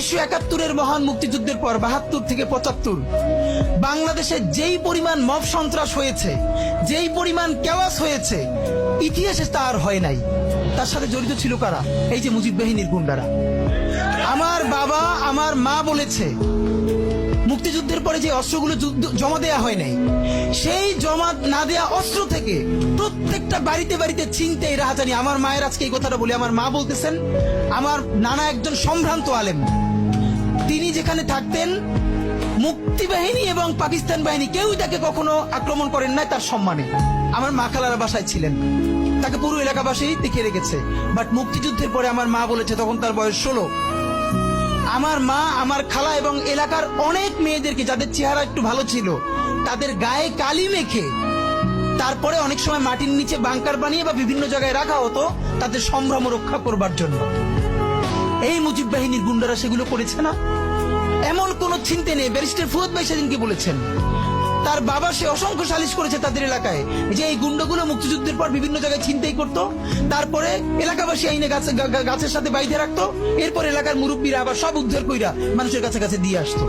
1971-এর মহান মুক্তিযুদ্ধের পর 72 থেকে 75 বাংলাদেশে যেই পরিমাণ মব সন্ত্রাস হয়েছে, যেই পরিমাণ কেওয়াস হয়েছে, ইতিহাসে তা আর হয় নাই। তার সাথে জড়িত ছিল কারা? এই যে মুজিব বাহিনীর গুন্ডারা। আমার বাবা, আমার মা বলেছে মুক্তিযুদ্ধের পরে যে অস্ত্রগুলো জমা দেয়া হয় নাই, সেই জমা না দেয়া অস্ত্র থেকে প্রত্যেকটা বাড়িতে বাড়িতে ছিনতাই, রাহাজানি। আমার মায়ের আজকে এই কথাটা বলি, আমার মা বলতেছেন আমার নানা একজন সম্ভ্রান্ত আলেম, তিনি যেখানে থাকতেন মুক্তি বাহিনী এবং পাকিস্তান বাহিনী কেউই তাকে কখনো আক্রমণ করেন নাই তার সম্মানে। আমার মা খালারা বাসায় ছিলেন, তাকে পুরো এলাকাবাসী দেখে রেখেছে। বাট মুক্তিযুদ্ধের পরে আমার মা বলেছে, তখন তার বয়স 16, আমার মা, আমার খালা এবং এলাকার অনেক মেয়েদেরকে, যাদের চেহারা একটু ভালো ছিল, তাদের গায়ে কালি মেখে তারপরে অনেক সময় মাটির নিচে বাংকার বানিয়ে বা বিভিন্ন জায়গায় রাখা হতো তাদের সম্ভ্রম রক্ষা করবার জন্য। এই মুজিব বাহিনীর গুন্ডারা সেগুলো করেছে না? এমন কোন চিন্তা নেই। ব্যারিস্টার ফুয়াদ ভাই সেদিনকে বলেছেন তার বাবা, সে অসংখ্য সালিশ করেছে তাদের এলাকায় যে এই গুন্ডাগুলো মুক্তিযুদ্ধের পর বিভিন্ন জায়গায় ছিনতাই করতো, তারপরে এলাকাবাসী আইনে গাছের সাথে বাইধে রাখতো, এরপর এলাকার মুরব্বীরা আবার সব উদ্ধার কইরা মানুষের কাছে কাছে দিয়ে আসতো।